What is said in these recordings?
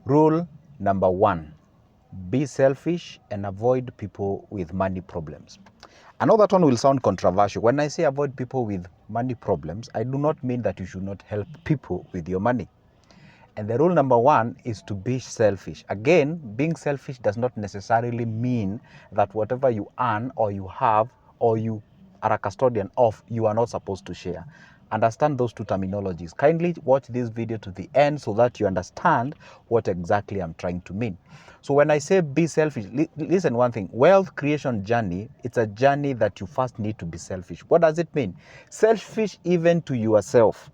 Rule number 1, be selfish and avoid people with money problems. I know that one will sound controversial. When I say avoid people with money problems, I do not mean that you should not help people with your money. And the rule number 1 is to be selfish. Again, being selfish does not necessarily mean that whatever you earn or you have or you are a custodian of, you are not supposed to share. Understand those two terminologies. Kindly watch this video to the end so that you understand what exactly I'm trying to mean. So when I say be selfish, listen one thing. Wealth creation journey, it's a journey that you first need to be selfish. What does it mean? Selfish even to yourself.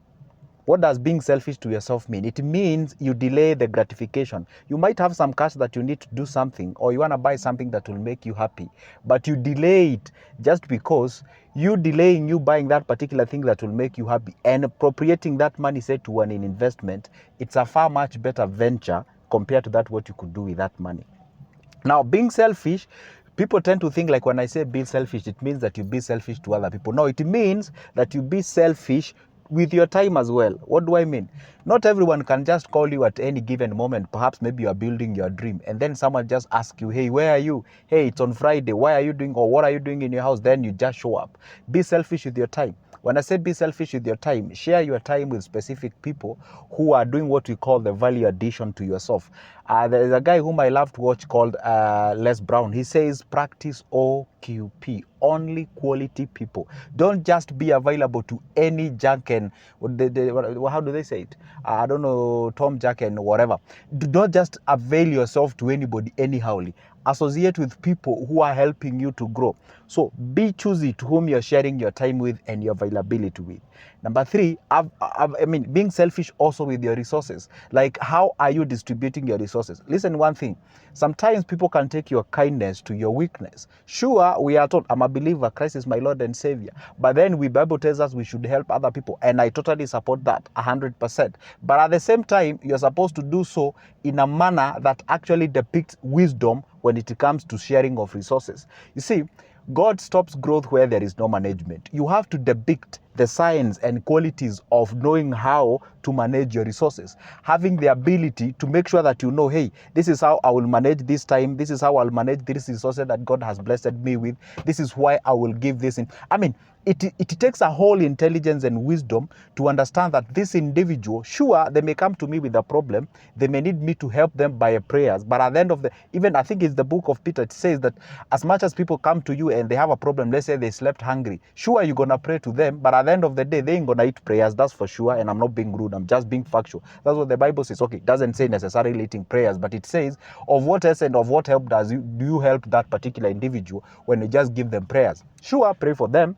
What does being selfish to yourself mean? It means you delay the gratification. You might have some cash that you need to do something, or you want to buy something that will make you happy, but you delay it just because you delaying you buying that particular thing that will make you happy and appropriating that money, say, to an investment. It's a far much better venture compared to that what you could do with that money. Now, being selfish, people tend to think like when I say be selfish, it means that you be selfish to other people. No, it means that you be selfish with your time as well. What do I mean? Not everyone can just call you at any given moment. Perhaps maybe you are building your dream and then someone just asks you, hey, where are you? Hey, it's on Friday. Why are you doing, or what are you doing in your house? Then you just show up. Be selfish with your time. When I say be selfish with your time, share your time with specific people who are doing what we call the value addition to yourself. There is a guy whom I love to watch called Les Brown. He says, practice OQP, only quality people. Don't just be available to any junk and, how do they say it? I don't know, Tom, Jack and whatever. Do not just avail yourself to anybody anyhowly. Associate with people who are helping you to grow. So be choosy to whom you're sharing your time with and your availability with. Number 3, being selfish also with your resources. Like, how are you distributing your resources? Listen, one thing. Sometimes people can take your kindness to your weakness. Sure, we are taught, I'm a believer, Christ is my Lord and Savior. But then the Bible tells us we should help other people. And I totally support that 100%. But at the same time, you're supposed to do so in a manner that actually depicts wisdom when it comes to sharing of resources. You see, God stops growth where there is no management. You have to depict the science and qualities of knowing how to manage your resources, having the ability to make sure that you know, hey, this is how I will manage this time, this is how I'll manage this resources that God has blessed me with, this is why I will give this in. It takes a whole intelligence and wisdom to understand that this individual, sure, they may come to me with a problem, they may need me to help them by prayers, but at the end of even I think it's the book of Peter, it says that as much as people come to you and they have a problem, let's say they slept hungry, sure, you're going to pray to them, but at the end of the day, they ain't going to eat prayers, that's for sure, and I'm not being rude, I'm just being factual. That's what the Bible says. Okay, it doesn't say necessarily eating prayers, but it says of what essence, of what help do you help that particular individual when you just give them prayers? Sure, pray for them,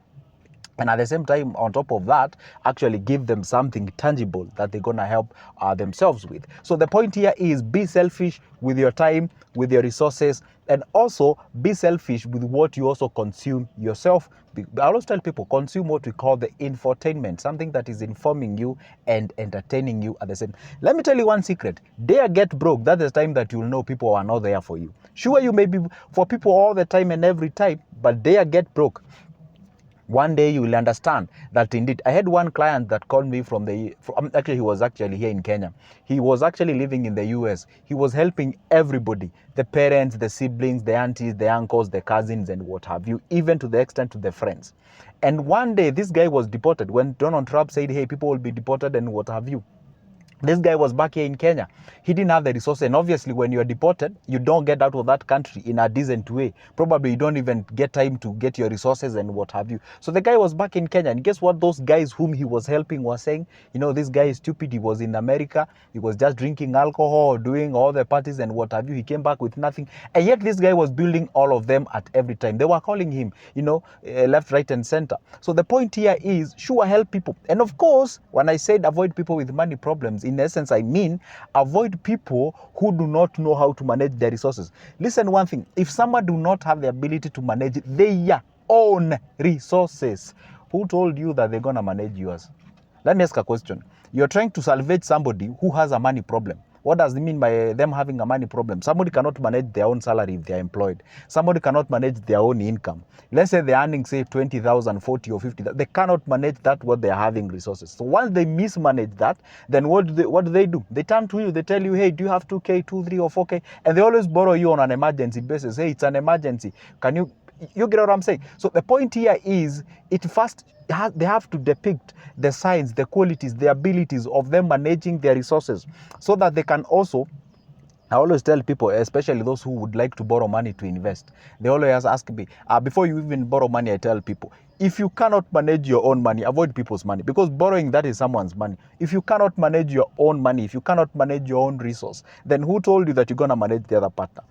and at the same time, on top of that, actually give them something tangible that they're going to help themselves with. So the point here is be selfish with your time, with your resources, and also be selfish with what you also consume yourself. I always tell people, consume what we call the infotainment, something that is informing you and entertaining you at the same. Let me tell you one secret. Dare get broke. That's the time that you'll know people are not there for you. Sure, you may be for people all the time and every time, but dare get broke. One day you will understand that indeed. I had one client that called me actually he was actually here in Kenya. He was actually living in the US. He was helping everybody, the parents, the siblings, the aunties, the uncles, the cousins, and what have you, even to the extent to the friends. And one day this guy was deported. When Donald Trump said, hey, people will be deported and what have you, this guy was back here in Kenya. He didn't have the resources. And obviously, when you're deported, you don't get out of that country in a decent way. Probably you don't even get time to get your resources and what have you. So the guy was back in Kenya. And guess what those guys whom he was helping were saying? You know, this guy is stupid. He was in America. He was just drinking alcohol, doing all the parties and what have you. He came back with nothing. And yet this guy was building all of them at every time. They were calling him, left, right, and center. So the point here is, sure, help people. And of course, when I said avoid people with money problems, in essence, I mean avoid people who do not know how to manage their resources. Listen, one thing, if someone do not have the ability to manage their own resources, who told you that they're going to manage yours? Let me ask a question. You're trying to salvage somebody who has a money problem, What does it mean by them having a money problem? Somebody cannot manage their own salary if they are employed. Somebody cannot manage their own income. Let's say they're earning, say, 20,000, 40 or 50. They cannot manage that what they are having resources. So once they mismanage that, then what do they do? They turn to you. They tell you, hey, do you have 2K, 2, 3 or 4K? And they always borrow you on an emergency basis. Hey, it's an emergency. Can you get what I'm saying? So the point here is, they have to depict the signs, the qualities, the abilities of them managing their resources, so that they can also, I always tell people, especially those who would like to borrow money to invest, they always ask me, before you even borrow money, I tell people, if you cannot manage your own money, avoid people's money, because borrowing, that is someone's money. If you cannot manage your own money, if you cannot manage your own resource, then who told you that you're going to manage the other partner?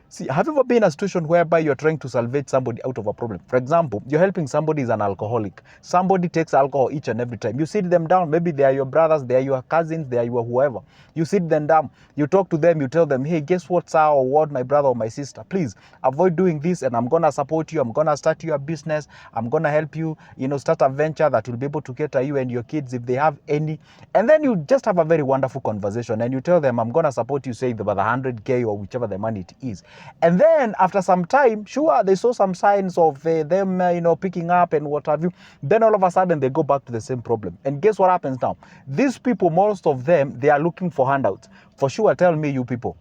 See, have you ever been in a situation whereby you're trying to salvage somebody out of a problem? For example, you're helping somebody who's an alcoholic. Somebody takes alcohol each and every time. You sit them down. Maybe they are your brothers, they are your cousins, they are your whoever. You sit them down. You talk to them. You tell them, hey, guess what, sir, or what, my brother or my sister? Please avoid doing this, and I'm going to support you. I'm going to start you a business. I'm going to help you, start a venture that will be able to cater you and your kids if they have any. And then you just have a very wonderful conversation, and you tell them, I'm going to support you, say, about 100K or whichever the money it is. And then after some time, sure, they saw some signs of them, picking up and what have you. Then all of a sudden, they go back to the same problem. And guess what happens now? These people, most of them, they are looking for handouts. For sure, tell me, you people,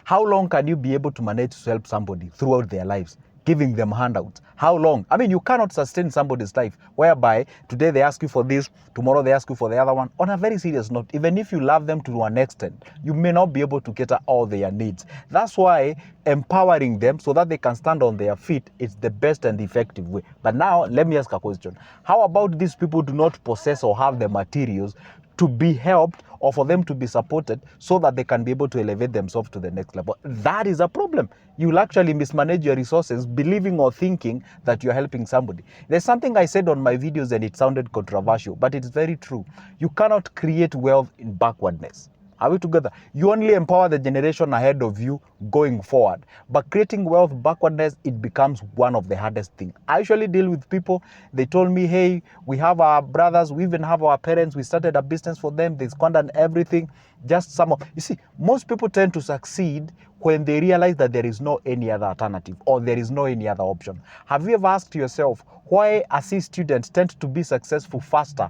how long can you be able to manage to help somebody throughout their lives, giving them handouts? How long? I mean, you cannot sustain somebody's life whereby today they ask you for this, tomorrow they ask you for the other one. On a very serious note, even if you love them to an extent, you may not be able to cater all their needs. That's why empowering them so that they can stand on their feet is the best and effective way. But now, let me ask a question. How about these people do not possess or have the materials to be helped or for them to be supported so that they can be able to elevate themselves to the next level? That is a problem. You'll actually mismanage your resources, believing or thinking that you're helping somebody. There's something I said on my videos and it sounded controversial, but it's very true. You cannot create wealth in backwardness. Are we together? You only empower the generation ahead of you going forward. But creating wealth backwardness, it becomes one of the hardest things. I usually deal with people. They told me, hey, we have our brothers, we even have our parents. We started a business for them. They squandered everything. Just some of, you see, most people tend to succeed when they realize that there is no any other alternative or there is no any other option. Have you ever asked yourself why C students tend to be successful faster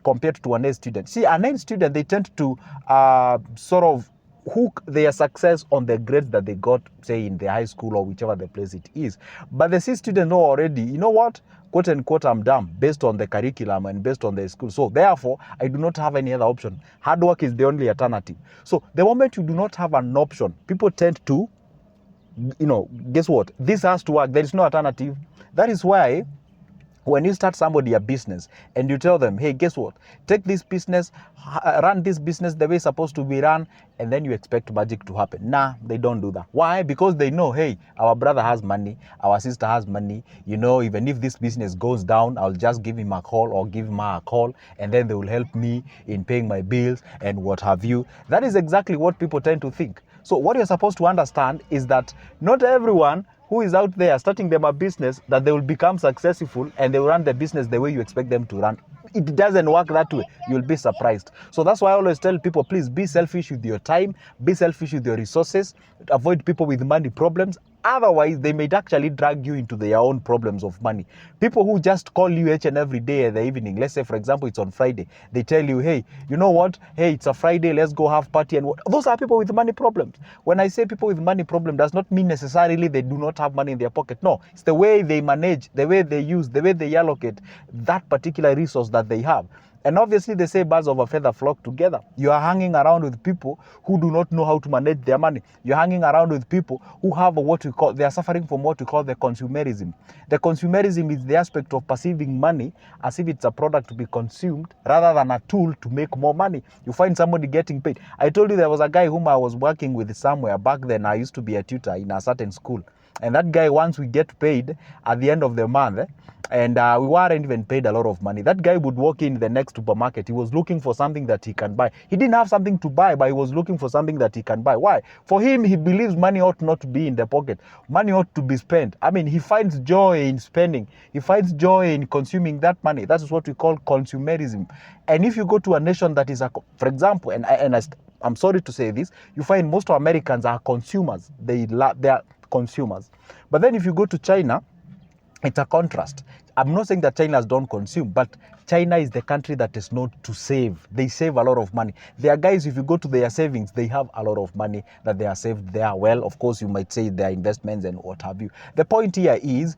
compared to an A student? See, an A student, they tend to sort of hook their success on the grades that they got, say, in the high school or whichever the place it is. But the C student know already, you know what, quote unquote, I'm dumb based on the curriculum and based on the school. So therefore, I do not have any other option. Hard work is the only alternative. So the moment you do not have an option, people tend to, guess what? This has to work. There is no alternative. That is why when you start somebody a business and you tell them, hey, guess what? Take this business, run this business the way it's supposed to be run, and then you expect magic to happen. Nah, they don't do that. Why? Because they know, hey, our brother has money, our sister has money. Even if this business goes down, I'll just give him a call or give him a call, and then they will help me in paying my bills and what have you. That is exactly what people tend to think. So what you're supposed to understand is that not everyone who is out there starting them a business that they will become successful and they will run the business the way you expect them to run. It doesn't work that way. You'll be surprised. So that's why I always tell people, please be selfish with your time, be selfish with your resources, avoid people with money problems. Otherwise, they may actually drag you into their own problems of money. People who just call you each and every day in the evening, let's say, for example, it's on Friday. They tell you, hey, you know what? Hey, it's a Friday, let's go have party. And those are people with money problems. When I say people with money problem, does not mean necessarily they do not have money in their pocket. No, it's the way they manage, the way they use, the way they allocate that particular resource that they have. And obviously, they say birds of a feather flock together. You are hanging around with people who do not know how to manage their money. You're hanging around with people who have they are suffering from what we call the consumerism. The consumerism is the aspect of perceiving money as if it's a product to be consumed rather than a tool to make more money. You find somebody getting paid. I told you there was a guy whom I was working with somewhere back then. I used to be a tutor in a certain school. And that guy, once we get paid at the end of the month, and we weren't even paid a lot of money, that guy would walk in the next supermarket. He was looking for something that he can buy. He didn't have something to buy, but he was looking for something that he can buy. Why? For him, he believes money ought not to be in the pocket. Money ought to be spent. I mean, he finds joy in spending. He finds joy in consuming that money. That is what we call consumerism. And if you go to a nation that is, for example, I'm sorry to say this, you find most of Americans are consumers. They are consumers. But then if you go to China, it's a contrast. I'm not saying that China don't consume, but China is the country that is known to save. They save a lot of money. There are guys, if you go to their savings, they have a lot of money that they are saved there. Well, of course, you might say their investments and what have you. The point here is,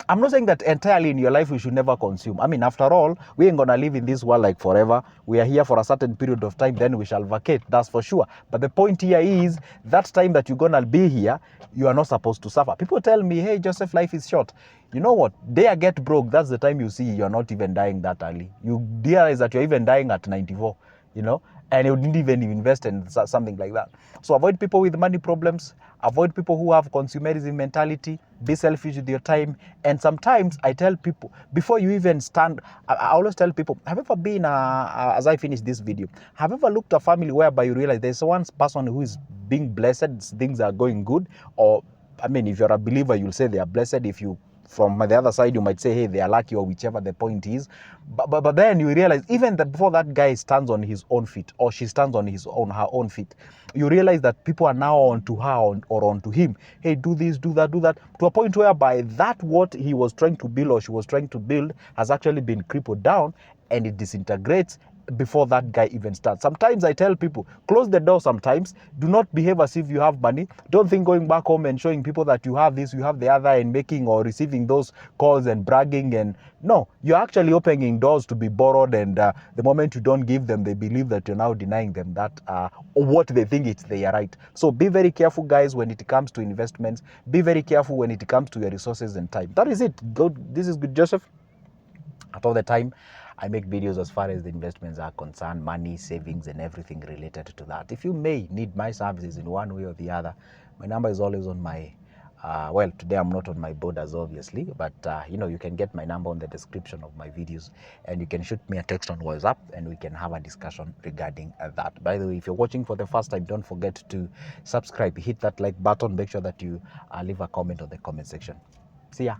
I'm not saying that entirely in your life you should never consume. I mean, after all, we ain't gonna live in this world like forever. We are here for a certain period of time, then we shall vacate, that's for sure. But the point here is, that time that you're gonna be here, you are not supposed to suffer. People tell me, hey, Joseph, life is short. You know what? They get broke. That's the time you see you're not even dying that early. You realize that you're even dying at 94, you know, and you didn't even invest in something like that. So avoid people with money problems. Avoid people who have consumerism mentality. Be selfish with your time. And sometimes I tell people, before you even stand, I always tell people, have you ever been, as I finish this video, have you ever looked at a family whereby you realize there's one person who is being blessed, things are going good? Or, I mean, if you're a believer, you'll say they are blessed. If you, from the other side, you might say, hey, they are lucky, or whichever the point is. But then you realize, even before that guy stands on his own feet, or she stands on her own feet, you realize that people are now onto her or onto him. Hey, do this, do that, to a point whereby that what he was trying to build or she was trying to build has actually been crippled down, and it disintegrates before that guy even starts. Sometimes I tell people, close the door sometimes. Do not behave as if you have money. Don't think going back home and showing people that you have this, you have the other, and making or receiving those calls and bragging. And no, you're actually opening doors to be borrowed, and the moment you don't give them, they believe that you're now denying them that what they think it's their right. So be very careful, guys, when it comes to investments. Be very careful when it comes to your resources and time. That is it. This is good, Joseph. At all the time, I make videos as far as the investments are concerned, money, savings, and everything related to that. If you may need my services in one way or the other, my number is always on my, well, today I'm not on my borders, obviously, but, you know, you can get my number on the description of my videos, and you can shoot me a text on WhatsApp, and we can have a discussion regarding that. By the way, if you're watching for the first time, don't forget to subscribe, hit that like button, make sure that you leave a comment on the comment section. See ya.